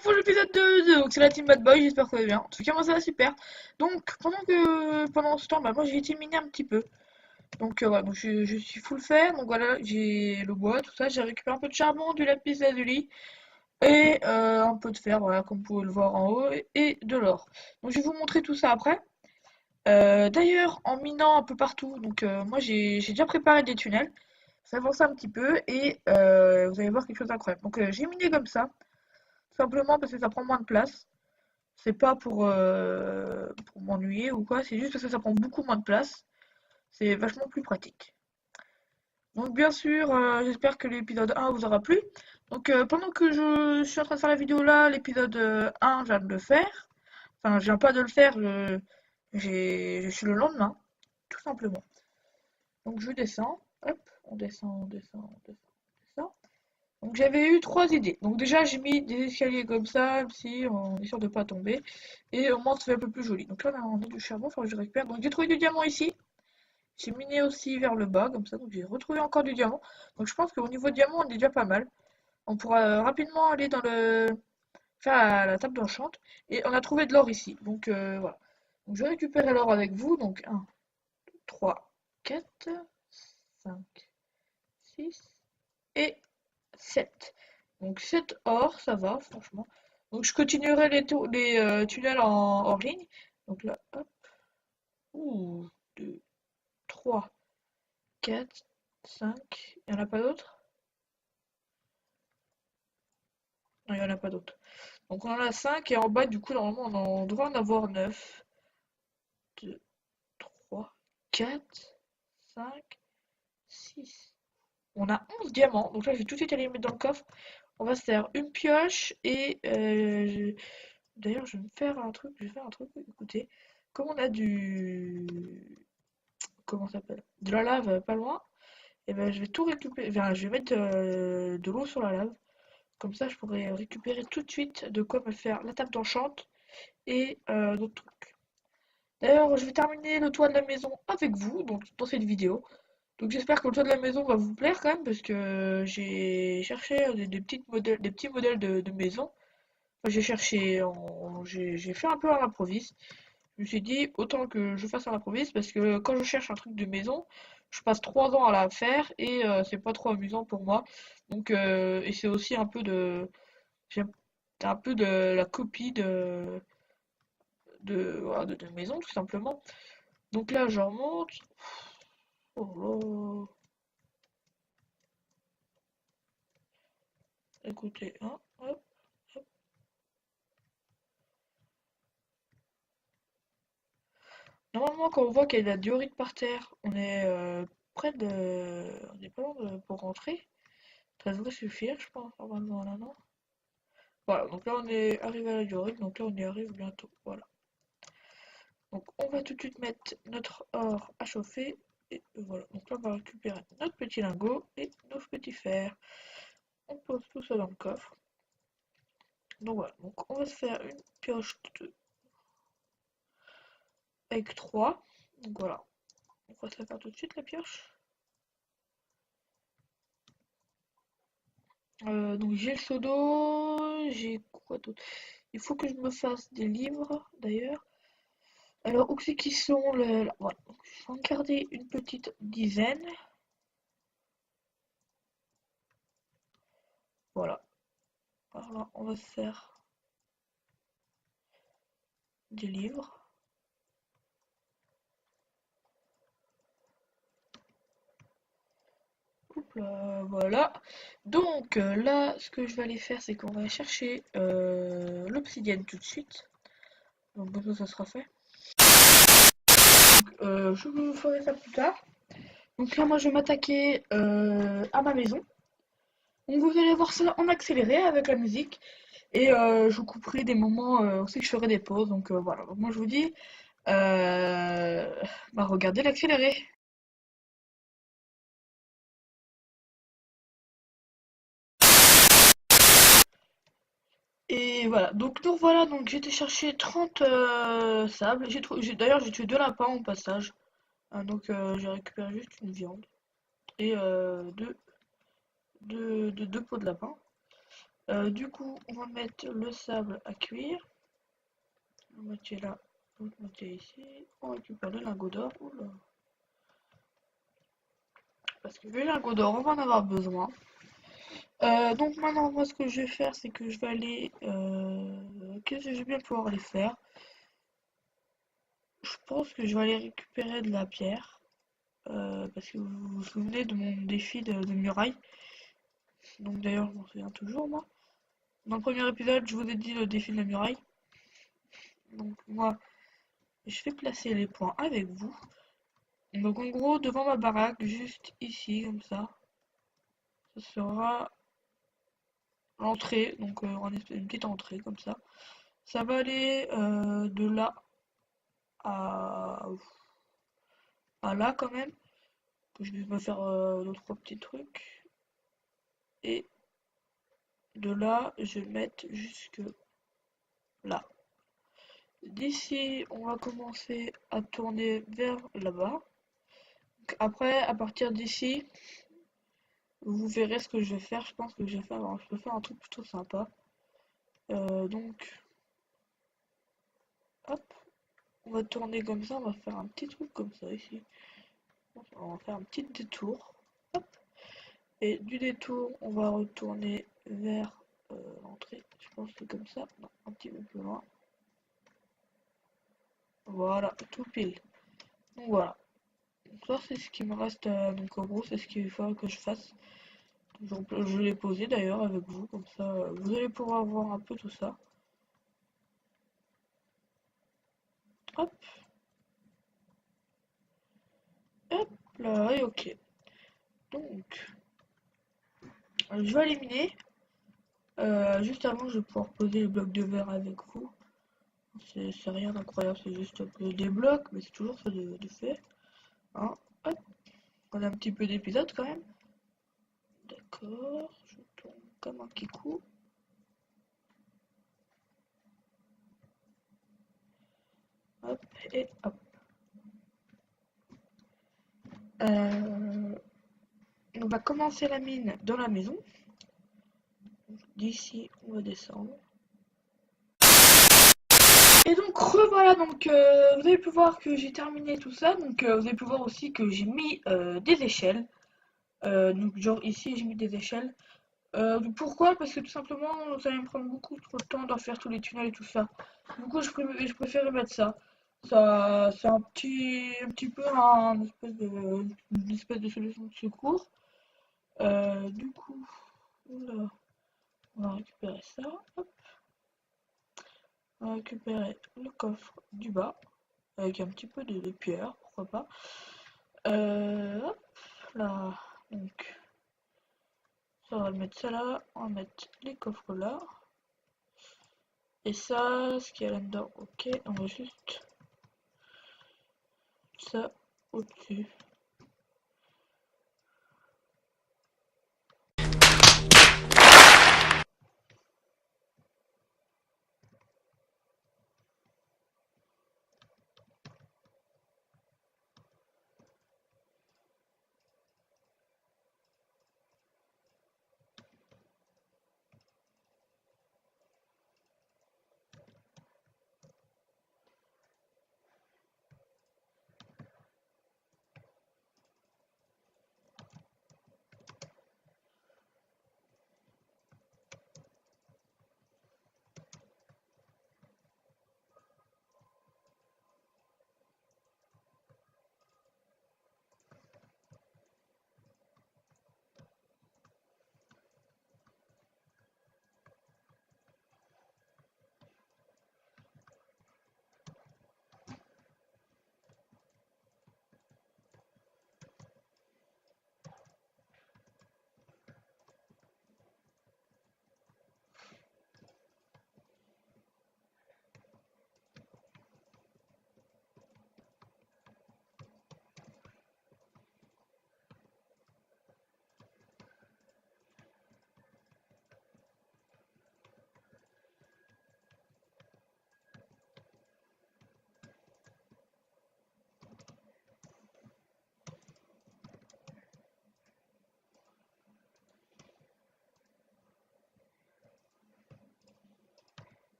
pour l'épisode 2, donc c'est la team Bad Boy, j'espère que ça va bien. En tout cas, moi ça va super. Donc, pendant ce temps, bah, moi j'ai été miner un petit peu. Donc, voilà, donc je suis full fer. Donc, voilà, j'ai le bois, tout ça. J'ai récupéré un peu de charbon, du lapis lazuli et un peu de fer, voilà, comme vous pouvez le voir en haut, et de l'or. Donc, je vais vous montrer tout ça après. D'ailleurs, en minant un peu partout, donc moi j'ai déjà préparé des tunnels. Ça avance un petit peu et vous allez voir quelque chose d'incroyable. Donc, j'ai miné comme ça. Tout simplement parce que ça prend moins de place. C'est pas pour m'ennuyer ou quoi, c'est juste parce que ça prend beaucoup moins de place. C'est vachement plus pratique. Donc bien sûr, j'espère que l'épisode 1 vous aura plu. Donc pendant que je suis en train de faire la vidéo là, l'épisode 1, je viens de le faire. Enfin, je viens pas de le faire, je suis le lendemain, tout simplement. Donc je descends, hop, on descend, on descend, on descend, on descend. Donc j'avais eu trois idées. Donc déjà j'ai mis des escaliers comme ça, même si on est sûr de pas tomber. Et au moins ça fait un peu plus joli. Donc là on a du charbon, il faut que je récupère. Donc j'ai trouvé du diamant ici. J'ai miné aussi vers le bas comme ça. Donc j'ai retrouvé encore du diamant. Donc je pense qu'au niveau diamant on est déjà pas mal. On pourra rapidement aller dans le faire la table d'enchante. Et on a trouvé de l'or ici. Donc voilà. Donc je vais récupérer l'or avec vous. Donc 1, 2, 3, 4, 5, 6 et 7. Donc 7 or, ça va, franchement. Donc je continuerai les tunnels hors ligne. Donc là, hop. Ouh, 2, 3, 4, 5. Il n'y en a pas d'autres? Non, il n'y en a pas d'autres. Donc on en a 5 et en bas, du coup, normalement, on doit en avoir 9. 2, 3, 4, 5, 6. On a 11 diamants. Donc là, je vais tout de suite aller les mettre dans le coffre. On va se faire une pioche et d'ailleurs, je vais me faire un truc, écoutez, comme on a comment ça s'appelle? De la lave pas loin, et ben je vais tout récupérer, enfin, je vais mettre de l'eau sur la lave, comme ça je pourrai récupérer tout de suite de quoi me faire la table d'enchante et d'autres trucs. D'ailleurs, je vais terminer le toit de la maison avec vous, donc dans cette vidéo. Donc j'espère que le toit de la maison va vous plaire quand même, parce que j'ai cherché des petits modèles de maison. Enfin, j'ai cherché, j'ai fait un peu à l'improviste. Je me suis dit, autant que je fasse à l'improviste, parce que quand je cherche un truc de maison, je passe 3 ans à la faire et c'est pas trop amusant pour moi. Donc, et c'est aussi j'aime un peu de la copie voilà, de maison, tout simplement. Donc là, je remonte. Oh là. Écoutez, hein, hop. Normalement, quand on voit qu'il y a de la diorite par terre, on est près de. On est pas loin pour rentrer. Ça devrait suffire, je pense, normalement, là, non? Voilà, donc là, on est arrivé à la diorite, donc là, on y arrive bientôt. Voilà. Donc, on va tout de suite mettre notre or à chauffer. Et voilà, donc là, on va récupérer notre petit lingot et nos petits fers. On pose tout ça dans le coffre. Donc voilà, donc on va se faire une pioche avec 3. Donc voilà, on va se la faire tout de suite, la pioche. Donc j'ai le seau d'eau, j'ai quoi d'autre? Il faut que je me fasse des livres d'ailleurs. Alors où c'est qu'ils sont là, voilà. Donc, je vais en garder une petite dizaine. Voilà. Alors là, on va se faire des livres. Hop là, voilà. Donc là, ce que je vais aller faire, c'est qu'on va chercher l'obsidienne tout de suite. Donc comme ça sera fait. Je vous ferai ça plus tard. Donc là, moi, je vais m'attaquer à ma maison. Donc vous allez voir ça en accéléré avec la musique. Et je vous couperai des moments aussi que je ferai des pauses. Donc voilà. Donc moi, je vous dis, bah, regardez l'accéléré. Et voilà. Donc nous voilà. Donc j'ai été chercher 30 sables. D'ailleurs, j'ai tué 2 lapins au passage. Donc j'ai récupéré juste une viande. Et deux pots de lapin. Du coup, on va mettre le sable à cuire. La moitié là, l'autre moitié ici. On récupère le lingot d'or. Oula. Parce que le lingot d'or, on va en avoir besoin. Donc maintenant, moi, ce que je vais faire, c'est que je vais aller... Qu'est-ce que je vais bien pouvoir aller faire? Je pense que je vais aller récupérer de la pierre. Parce que vous vous souvenez de mon défi de muraille. Donc d'ailleurs, je m'en souviens toujours, moi. Dans le premier épisode, je vous ai dit le défi de la muraille. Donc moi, je vais placer les points avec vous. Donc en gros, devant ma baraque, juste ici, comme ça, ce sera l'entrée. Donc une petite entrée, comme ça. Ça va aller de là à, là quand même. Que je vais me faire deux, trois petits trucs. Et de là, je vais le mettre jusque là. D'ici, on va commencer à tourner vers là-bas. Après, à partir d'ici, vous verrez ce que je vais faire. Je pense que je vais faire, je peux faire un truc plutôt sympa. Donc, hop, on va tourner comme ça. On va faire un petit truc comme ça ici. On va faire un petit détour. Hop. Et du détour, on va retourner vers l'entrée. Je pense que c'est comme ça. Non, un petit peu plus loin. Voilà, tout pile. Donc voilà. Donc ça, c'est ce qui me reste. Donc en gros, c'est ce qu'il faut que je fasse. Je l'ai posé d'ailleurs avec vous, comme ça vous allez pouvoir voir un peu tout ça. Hop, hop là, et ok. Donc, je vais éliminer. Juste avant, je vais pouvoir poser les blocs de verre avec vous. C'est rien d'incroyable, c'est juste poser des blocs, mais c'est toujours ça de fait. Hein. Hop, on a un petit peu d'épisodes quand même. D'accord, je tourne comme un kikou. Hop, et hop. On va commencer la mine dans la maison. D'ici, on va descendre. Et donc revoilà, donc vous avez pu voir que j'ai terminé tout ça, donc vous avez pu voir aussi que j'ai mis des échelles. Donc genre ici j'ai mis des échelles. Pourquoi? Parce que tout simplement ça allait me prendre beaucoup trop de temps d'en faire tous les tunnels et tout ça. Du coup je préférais mettre ça. Ça c'est un petit peu une espèce de solution de secours. Du coup, oula, on va récupérer ça. Hop. On va récupérer le coffre du bas. Avec un petit peu de pierre, pourquoi pas. Hop, là, donc, ça on va mettre ça là, on va mettre les coffres là. Et ça, ce qu'il y a là-dedans, ok, on va juste ça au-dessus.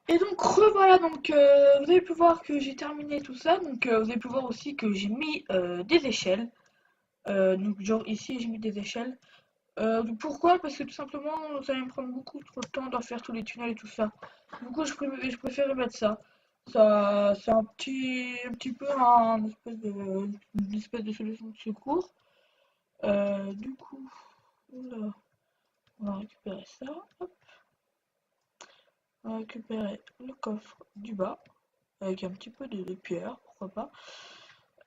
Et donc revoilà, donc vous avez pu voir que j'ai terminé tout ça, donc vous avez pu voir aussi que j'ai mis des échelles, donc genre ici j'ai mis des échelles. Pourquoi? Parce que tout simplement ça va me prendre beaucoup trop de temps d'en faire tous les tunnels et tout ça. Du coup je préfère mettre ça. Ça c'est un petit peu une espèce de solution de secours. Du coup, oula, on va récupérer ça. Hop. On va récupérer le coffre du bas avec un petit peu de pierre, pourquoi pas.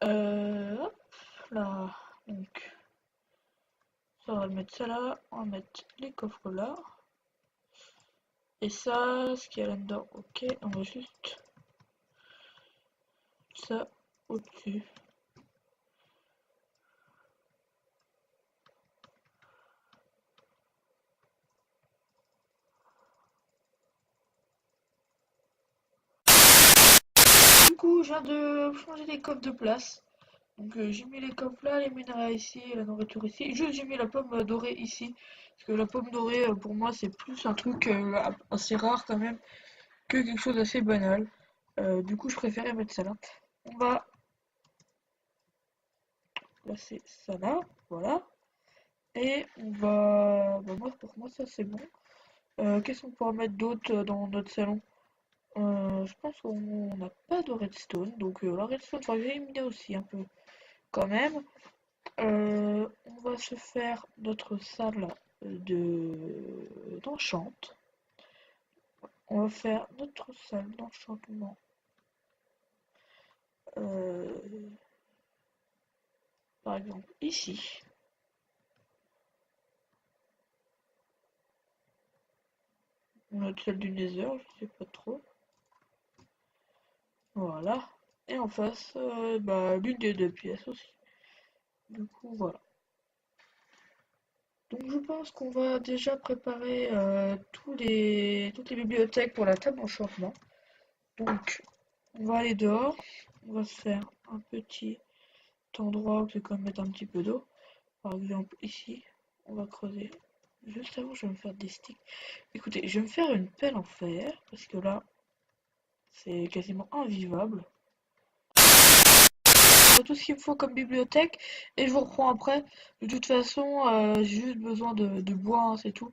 Hop, là, donc ça on va mettre ça là, on va mettre les coffres là. Et ça, ce qu'il y a là-dedans, ok, on va juste ça au-dessus. Du coup, je viens de changer les coffres de place. Donc j'ai mis les coffres là, les minerais ici, la nourriture ici. Juste j'ai mis la pomme dorée ici. Parce que la pomme dorée, pour moi, c'est plus un truc assez rare quand même que quelque chose d'assez banal. Du coup, je préférais mettre ça là. On va placer ça là, voilà. Et on va... Bah, pour moi, ça c'est bon. Qu'est-ce qu'on pourra mettre d'autre dans notre salon? Je pense qu'on n'a pas de redstone. Donc la redstone, il faudrait que j'éliminer aussi un peu quand même. On va se faire notre salle d'enchant. On va faire notre salle d'enchantement. Par exemple ici. Notre salle du Nether, je sais pas trop. Voilà. Et en face, bah, l'une des deux pièces aussi. Du coup, voilà. Donc je pense qu'on va déjà préparer toutes les bibliothèques pour la table d'enchantement. Donc on va aller dehors, on va se faire un petit endroit où c'est quand même mettre un petit peu d'eau. Par exemple ici, on va creuser. Juste avant, je vais me faire des sticks. Écoutez, je vais me faire une pelle en fer, parce que là, c'est quasiment invivable. J'ai tout ce qu'il me faut comme bibliothèque, et je vous reprends après. De toute façon, j'ai juste besoin de bois, hein, c'est tout.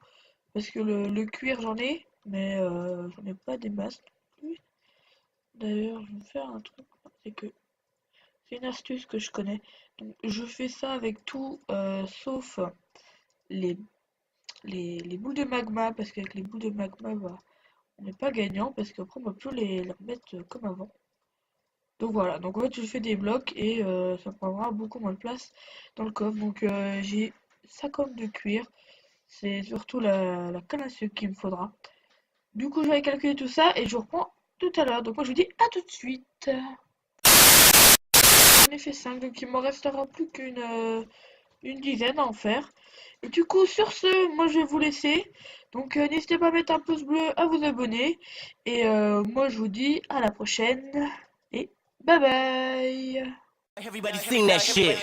Parce que le cuir, j'en ai, mais j'en ai pas des masses non plus. D'ailleurs, je vais faire un truc, c'est que c'est une astuce que je connais. Donc, je fais ça avec tout, sauf les, les bouts de magma, parce qu'avec les bouts de magma, bah, on n'est pas gagnant, parce qu'après, on va plus les remettre comme avant. Donc voilà, donc en fait, je fais des blocs et ça prendra beaucoup moins de place dans le coffre. Donc j'ai 50 de cuir, c'est surtout la canne à sucre qu'il me faudra. Du coup, je vais calculer tout ça et je vous reprends tout à l'heure. Donc moi, je vous dis à tout de suite. J'en ai fait 5, donc il m'en restera plus une dizaine à en faire. Et du coup, sur ce, moi je vais vous laisser. Donc n'hésitez pas à mettre un pouce bleu, à vous abonner. Et moi je vous dis à la prochaine. Et bye bye. Everybody sing that shit.